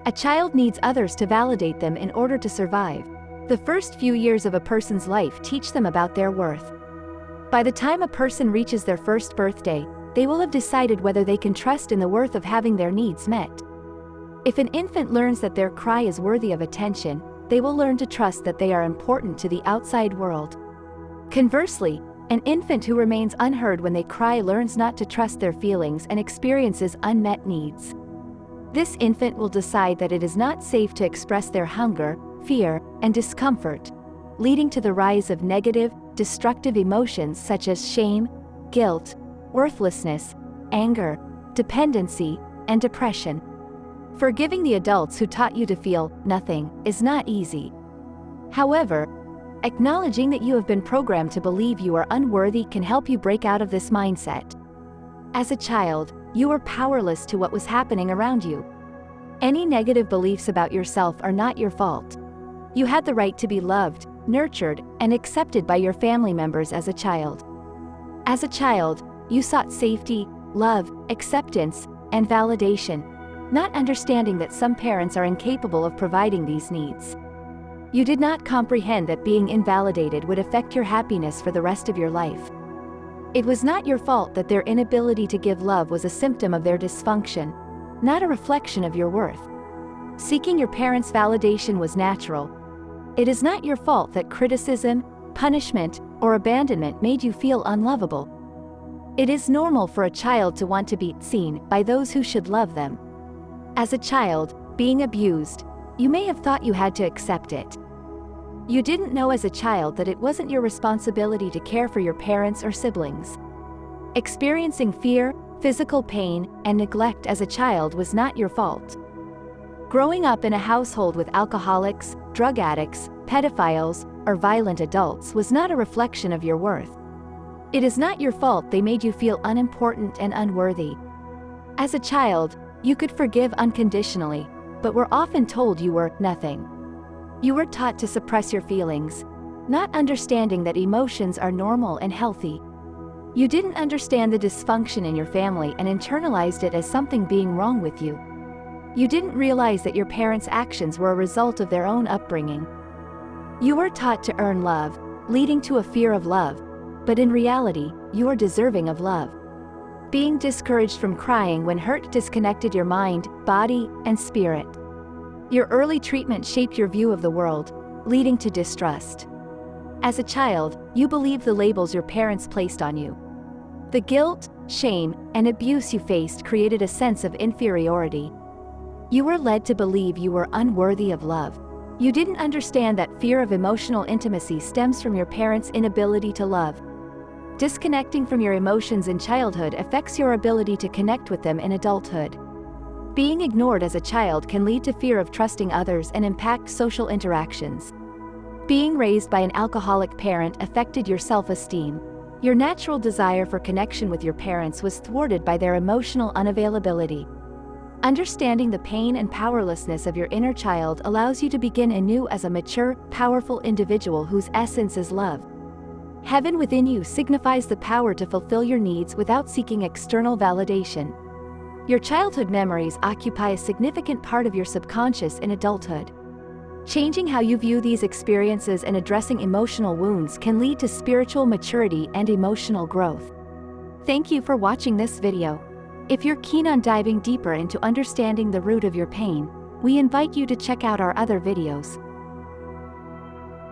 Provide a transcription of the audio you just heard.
A child needs others to validate them in order to survive. The first few years of a person's life teach them about their worth. By the time a person reaches their first birthday, they will have decided whether they can trust in the worth of having their needs met. If an infant learns that their cry is worthy of attention, they will learn to trust that they are important to the outside world. Conversely, an infant who remains unheard when they cry learns not to trust their feelings and experiences unmet needs. This infant will decide that it is not safe to express their hunger, fear, and discomfort, leading to the rise of negative, destructive emotions such as shame, guilt, worthlessness, anger, dependency, and depression. Forgiving the adults who taught you to feel nothing is not easy. However, acknowledging that you have been programmed to believe you are unworthy can help you break out of this mindset. As a child, you were powerless to what was happening around you. Any negative beliefs about yourself are not your fault. You had the right to be loved, nurtured, and accepted by your family members as a child. As a child, you sought safety, love, acceptance, and validation, not understanding that some parents are incapable of providing these needs. You did not comprehend that being invalidated would affect your happiness for the rest of your life. It was not your fault that their inability to give love was a symptom of their dysfunction, not a reflection of your worth. Seeking your parents' validation was natural. It is not your fault that criticism, punishment, or abandonment made you feel unlovable. It is normal for a child to want to be seen by those who should love them. As a child, being abused, you may have thought you had to accept it. You didn't know as a child that it wasn't your responsibility to care for your parents or siblings. Experiencing fear, physical pain, and neglect as a child was not your fault. Growing up in a household with alcoholics, drug addicts, pedophiles, or violent adults was not a reflection of your worth. It is not your fault they made you feel unimportant and unworthy. As a child, you could forgive unconditionally, but were often told you were nothing. You were taught to suppress your feelings, not understanding that emotions are normal and healthy. You didn't understand the dysfunction in your family and internalized it as something being wrong with you. You didn't realize that your parents' actions were a result of their own upbringing. You were taught to earn love, leading to a fear of love, but in reality, you are deserving of love. Being discouraged from crying when hurt disconnected your mind, body, and spirit. Your early treatment shaped your view of the world, leading to distrust. As a child, you believed the labels your parents placed on you. The guilt, shame, and abuse you faced created a sense of inferiority. You were led to believe you were unworthy of love. You didn't understand that fear of emotional intimacy stems from your parents' inability to love. Disconnecting from your emotions in childhood affects your ability to connect with them in adulthood. Being ignored as a child can lead to fear of trusting others and impact social interactions. Being raised by an alcoholic parent affected your self-esteem. Your natural desire for connection with your parents was thwarted by their emotional unavailability. Understanding the pain and powerlessness of your inner child allows you to begin anew as a mature, powerful individual whose essence is love. Heaven within you signifies the power to fulfill your needs without seeking external validation. Your childhood memories occupy a significant part of your subconscious in adulthood. Changing how you view these experiences and addressing emotional wounds can lead to spiritual maturity and emotional growth. Thank you for watching this video. If you're keen on diving deeper into understanding the root of your pain, we invite you to check out our other videos.